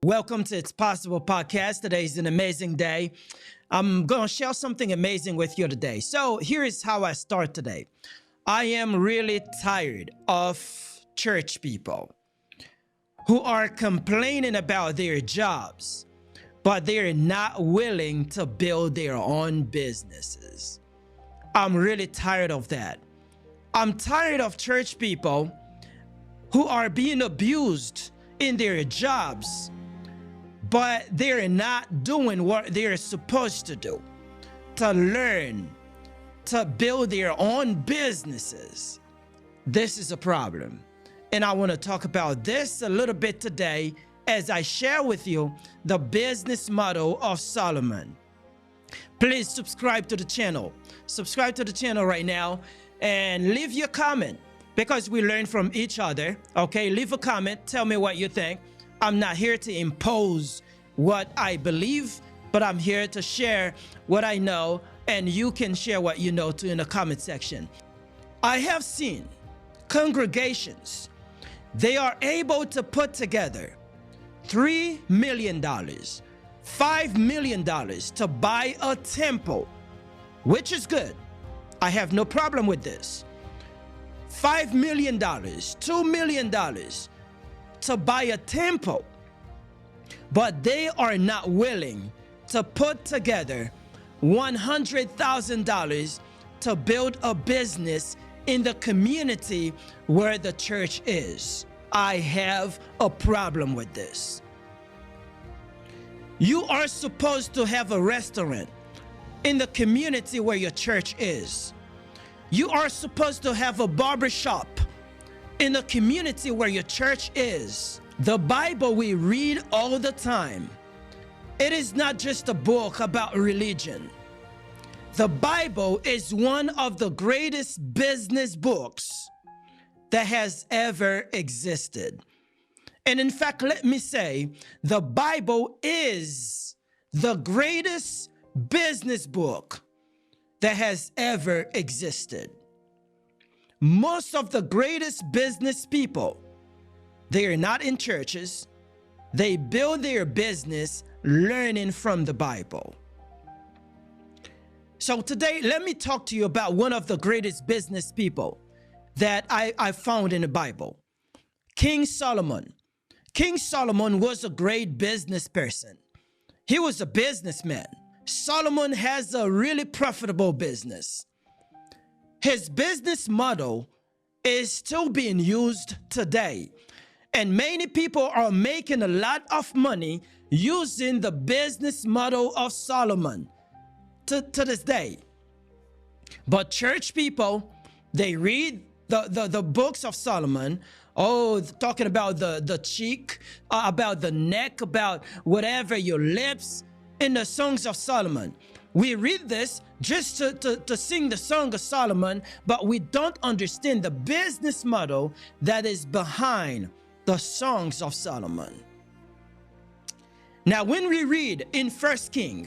Welcome to It's Possible Podcast. Today is an amazing day. I'm going to share something amazing with you today. So here is how I start today. I am really tired of church people who are complaining about their jobs, but they're not willing to build their own businesses. I'm really tired of that. I'm tired of church people who are being abused in their jobs, but they're not doing what they're supposed to do, to learn, to build their own businesses. This is a problem. And I want to talk about this a little bit today as I share with you the business model of Solomon. Please subscribe to the channel. Subscribe to the channel right now and leave your comment because we learn from each other. Okay, leave a comment. Tell me what you think. I'm not here to impose what I believe, but I'm here to share what I know, and you can share what you know too in the comment section. I have seen congregations, they are able to put together $3 million, $5 million to buy a temple, which is good. I have no problem with this. $5 million, $2 million to buy a temple, but they are not willing to put together $100,000 to build a business in the community where the church is. I have a problem with this. You are supposed to have a restaurant in the community where your church is. You are supposed to have a barbershop in the community where your church is. The Bible we read all the time. It is not just a book about religion. The Bible is one of the greatest business books that has ever existed. And in fact, let me say, the Bible is the greatest business book that has ever existed. Most of the greatest business people, they are not in churches. They build their business learning from the Bible. So today, let me talk to you about one of the greatest business people that I found in the Bible, King Solomon. King Solomon was a great business person. He was a businessman. Solomon has a really profitable business. His business model is still being used today. And many people are making a lot of money using the business model of Solomon to this day. But church people, they read the books of Solomon, talking about the cheek, about the neck, about whatever, your lips, in the songs of Solomon. We read this just to sing the song of Solomon, but we don't understand the business model that is behind the songs of Solomon. Now, when we read in 1 King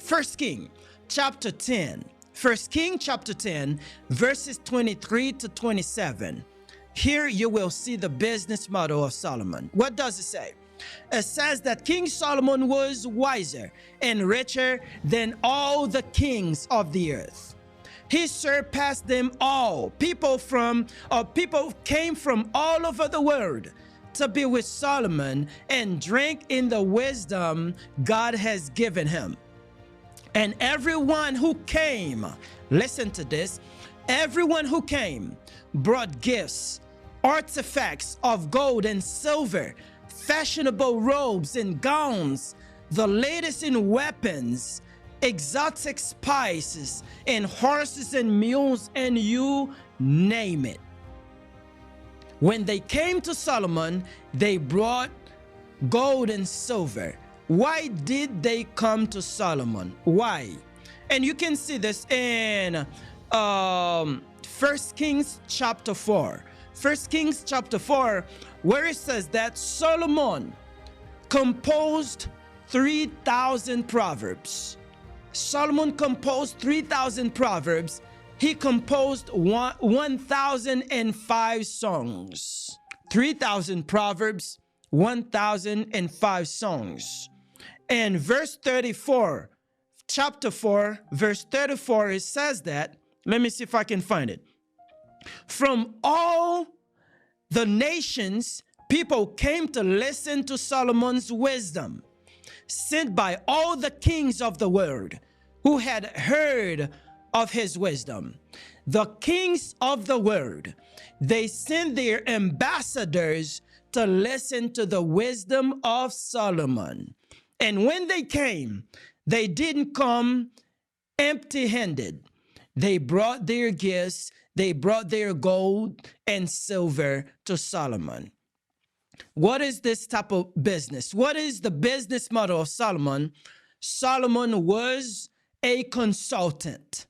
chapter 10, 1 King chapter 10, verses 23 to 27, here you will see the business model of Solomon. What does it say? It says that King Solomon was wiser and richer than all the kings of the earth. He surpassed them all. People came from all over the world to be with Solomon and drink in the wisdom God has given him. And everyone who came, listen to this, everyone who came brought gifts, artifacts of gold and silver, fashionable robes and gowns, the latest in weapons, exotic spices, and horses and mules, and you name it. When they came to Solomon, they brought gold and silver. Why did they come to Solomon? Why? And you can see this in 1 Kings chapter 4. 1 Kings chapter 4, where it says that Solomon composed 3,000 proverbs. Solomon composed 3,000 proverbs. He composed 1,005 songs. 3,000 proverbs, 1,005 songs. And verse 34, chapter 4, verse 34, it says that, let me see if I can find it. From all the nations, people came to listen to Solomon's wisdom, sent by all the kings of the world who had heard of his wisdom. The kings of the world, they sent their ambassadors to listen to the wisdom of Solomon. And when they came, they didn't come empty-handed. They brought their gifts, they brought their gold and silver to Solomon. What is this type of business? What is the business model of Solomon? Solomon was a consultant.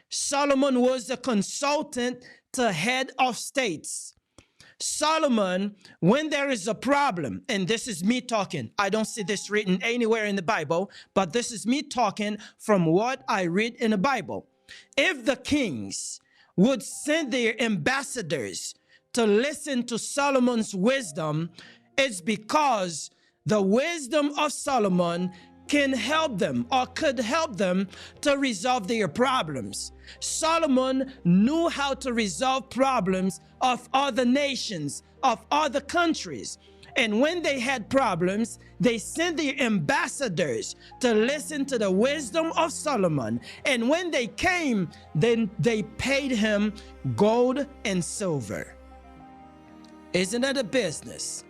Solomon was a consultant to head of states. Solomon, when there is a problem, and this is me talking, I don't see this written anywhere in the Bible, but this is me talking from what I read in the Bible. If the kings would send their ambassadors to listen to Solomon's wisdom, it's because the wisdom of Solomon can help them or could help them to resolve their problems. Solomon knew how to resolve problems of other nations, of other countries. And when they had problems, they sent their ambassadors to listen to the wisdom of Solomon. And when they came, then they paid him gold and silver. Isn't that a business?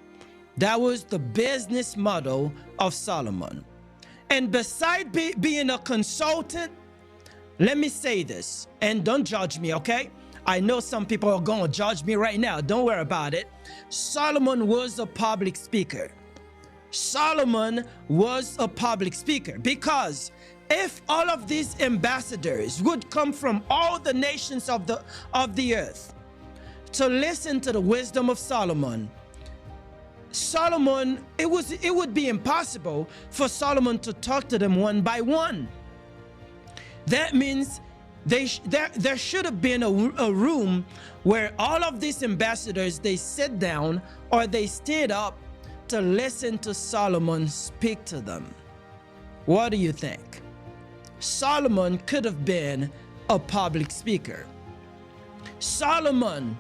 That was the business model of Solomon. And beside being a consultant, let me say this, and don't judge me, okay? I know some people are going to judge me right now. Don't worry about it. Solomon was a public speaker. Solomon was a public speaker because if all of these ambassadors would come from all the nations of the earth to listen to the wisdom of Solomon, it would be impossible for Solomon to talk to them one by one. That means there should have been a room where all of these ambassadors, they sit down or they stand up to listen to Solomon speak to them. What do you think? Solomon could have been a public speaker. Solomon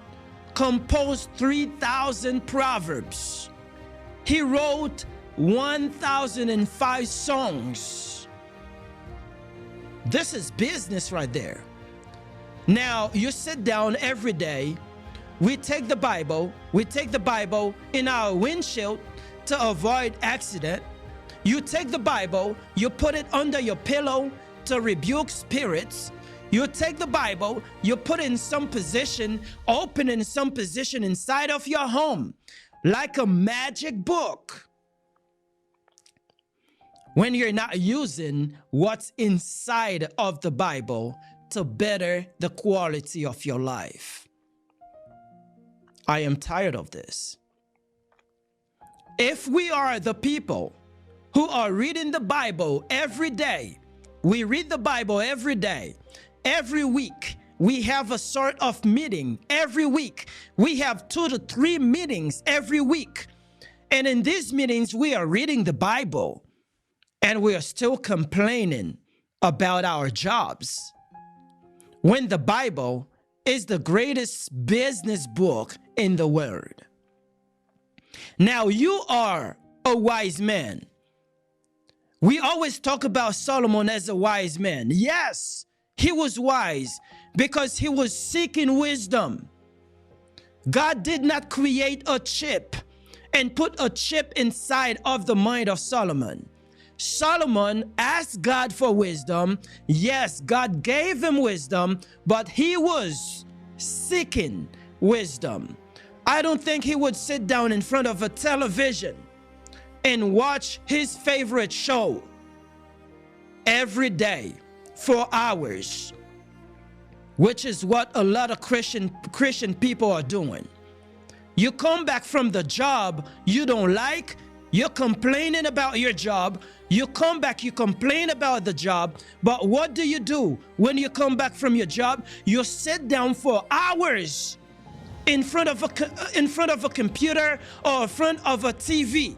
composed 3,000 proverbs. He wrote 1,005 songs. This is business right there. Now, you sit down every day. We take the Bible in our windshield to avoid accident. You take the Bible, you put it under your pillow to rebuke spirits. You take the Bible, you put it in some position, open in some position inside of your home, like a magic book. When you're not using what's inside of the Bible to better the quality of your life. I am tired of this. If we are the people who are reading the Bible every day, we read the Bible every day, every week, we have a sort of meeting every week. We have 2 to 3 meetings every week. And in these meetings, we are reading the Bible. And we are still complaining about our jobs when the Bible is the greatest business book in the world. Now, you are a wise man. We always talk about Solomon as a wise man. Yes, he was wise because he was seeking wisdom. God did not create a chip and put a chip inside of the mind of Solomon. Solomon asked God for wisdom. Yes, God gave him wisdom, but he was seeking wisdom. I don't think he would sit down in front of a television and watch his favorite show every day for hours, which is what a lot of Christian people are doing. You come back from the job you don't like, you're complaining about your job. You come back, you complain about the job. But what do you do when you come back from your job? You sit down for hours in front of a computer or in front of a TV,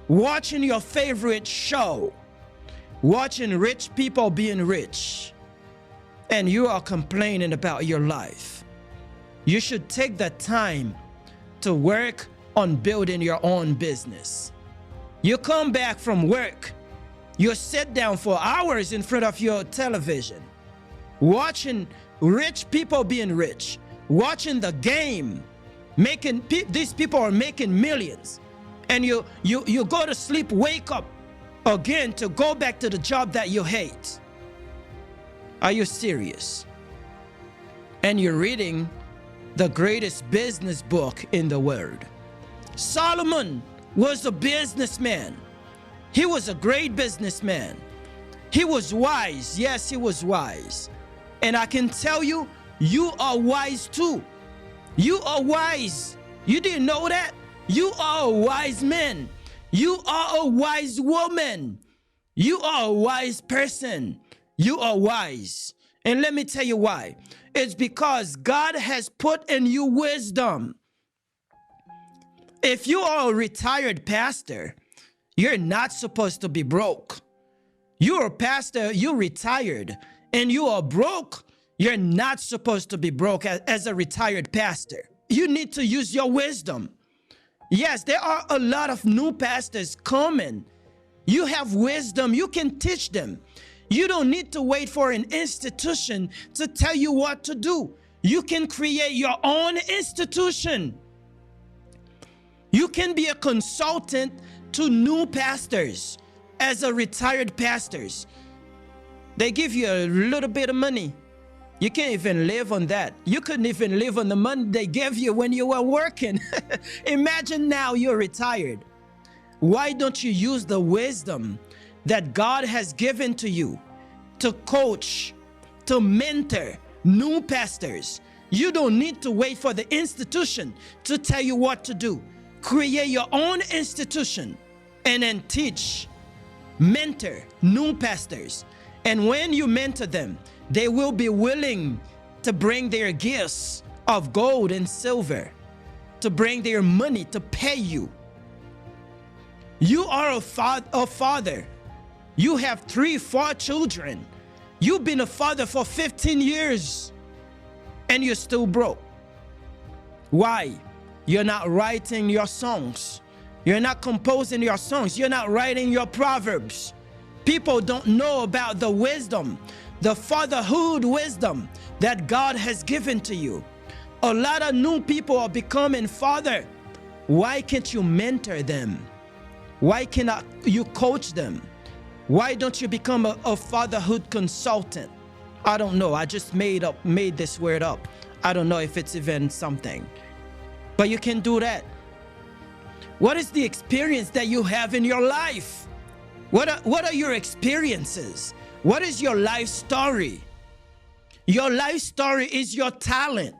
watching your favorite show, watching rich people being rich, and you are complaining about your life. You should take the time to work on building your own business. You come back from work, you sit down for hours in front of your television, watching rich people being rich, watching the game, these people are making millions, and you go to sleep, wake up again to go back to the job that you hate. Are you serious? And you're reading the greatest business book in the world. Solomon was a businessman. He was a great businessman. He was wise. Yes, he was wise. And I can tell you, you are wise too. You are wise. You didn't know that? You are a wise man. You are a wise woman. You are a wise person. You are wise. And let me tell you why. It's because God has put in you wisdom. If you are a retired pastor, you're not supposed to be broke. You're a pastor, you're retired, and you are broke. You're not supposed to be broke as a retired pastor. You need to use your wisdom. Yes, there are a lot of new pastors coming. You have wisdom, you can teach them. You don't need to wait for an institution to tell you what to do. You can create your own institution. You can be a consultant to new pastors as a retired pastors. They give you a little bit of money. You can't even live on that. You couldn't even live on the money they gave you when you were working. Imagine now you're retired. Why don't you use the wisdom that God has given to you to coach, to mentor new pastors? You don't need to wait for the institution to tell you what to do. Create your own institution and then teach, mentor new pastors. And when you mentor them, they will be willing to bring their gifts of gold and silver, to bring their money to pay you. You are a father. You have 3-4 children. You've been a father for 15 years and you're still broke. Why? You're not writing your songs. You're not composing your songs. You're not writing your proverbs. People don't know about the wisdom, the fatherhood wisdom that God has given to you. A lot of new people are becoming father. Why can't you mentor them? Why cannot you coach them? Why don't you become a fatherhood consultant? I don't know. I just made this word up. I don't know if it's even something. But you can do that. What is the experience that you have in your life? What are your experiences? What is your life story? Your life story is your talent.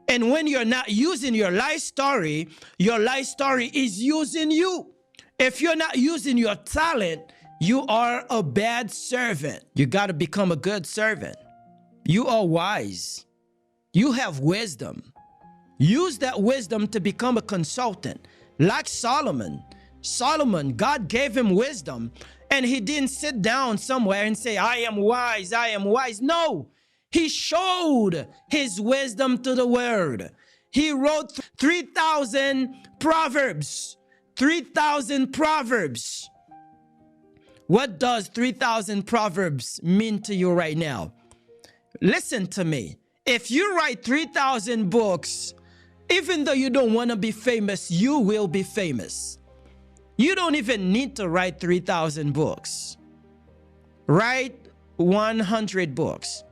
And when you're not using your life story is using you. If you're not using your talent, you are a bad servant. You got to become a good servant. You are wise. You have wisdom. Use that wisdom to become a consultant. Like Solomon. Solomon, God gave him wisdom, and he didn't sit down somewhere and say, I am wise, I am wise. No, he showed his wisdom to the world. He wrote 3,000 proverbs. 3,000 proverbs. What does 3,000 proverbs mean to you right now? Listen to me. If you write 3,000 books, even though you don't want to be famous, you will be famous. You don't even need to write 3,000 books. Write 100 books.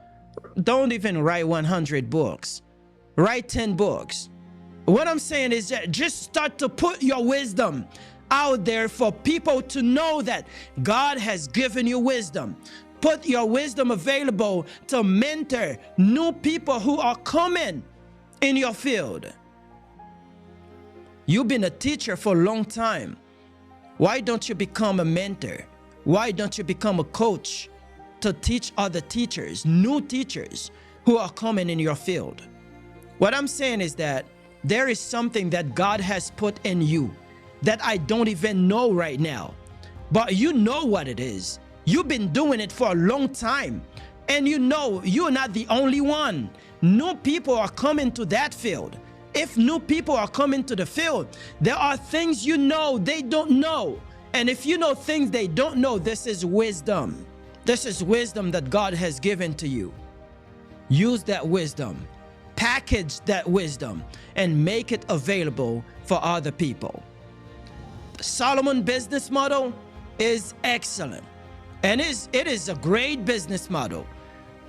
Don't even write 100 books. Write 10 books. What I'm saying is that just start to put your wisdom out there for people to know that God has given you wisdom. Put your wisdom available to mentor new people who are coming in your field. You've been a teacher for a long time. Why don't you become a mentor? Why don't you become a coach to teach other teachers, new teachers who are coming in your field? What I'm saying is that there is something that God has put in you that I don't even know right now. But you know what it is. You've been doing it for a long time. And you know you're not the only one. New people are coming to that field. If new people are coming to the field, there are things you know they don't know. And if you know things they don't know, this is wisdom. This is wisdom that God has given to you. Use that wisdom. Package that wisdom and make it available for other people. The Solomon business model is excellent. And it is a great business model.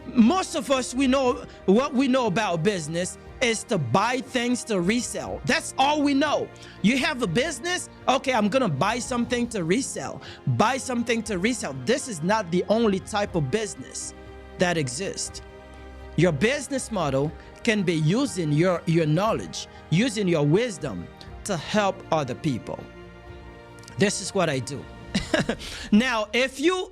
Most of us, we know what we know about business is to buy things to resell. That's all we know. You have a business, okay, I'm gonna buy something to resell. Buy something to resell. This is not the only type of business that exists. Your business model can be using your knowledge, using your wisdom to help other people. This is what I do. Now, if you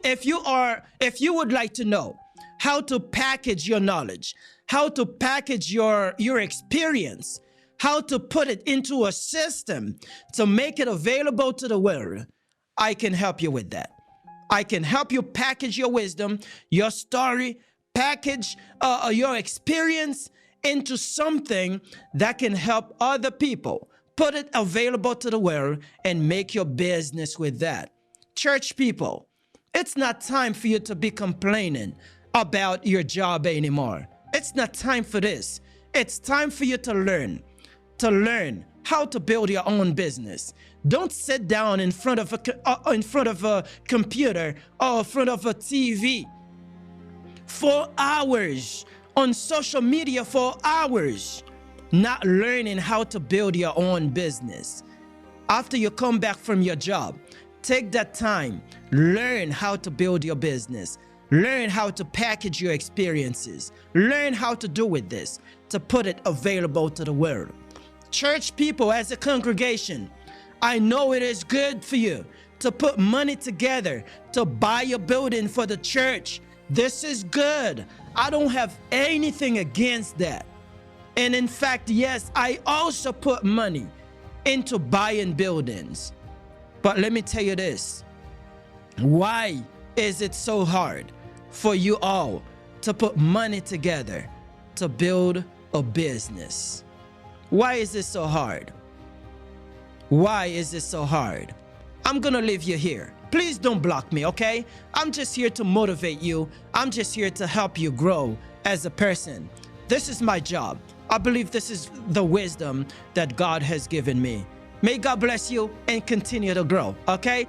would like to know how to package your knowledge, how to package your experience, how to put it into a system to make it available to the world, I can help you with that. I can help you package your wisdom, your story, package your experience into something that can help other people. Put it available to the world and make your business with that. Church people, it's not time for you to be complaining about your job anymore. It's not time for this. It's time for you to learn how to build your own business. Don't sit down in front of a computer or in front of a TV for hours, on social media for hours, not learning how to build your own business. After you come back from your job, take that time, learn how to build your business, learn how to package your experiences, learn how to do with this, to put it available to the world. Church people, as a congregation, I know it is good for you to put money together to buy a building for the church. This is good. I don't have anything against that. And in fact, yes, I also put money into buying buildings. But let me tell you this. Why is it so hard for you all to put money together to build a business? Why is this so hard? Why is this so hard? I'm gonna leave you here. Please don't block me, okay? I'm just here to motivate you. I'm just here to help you grow as a person. This is my job. I believe this is the wisdom that God has given me. May God bless you and continue to grow, okay?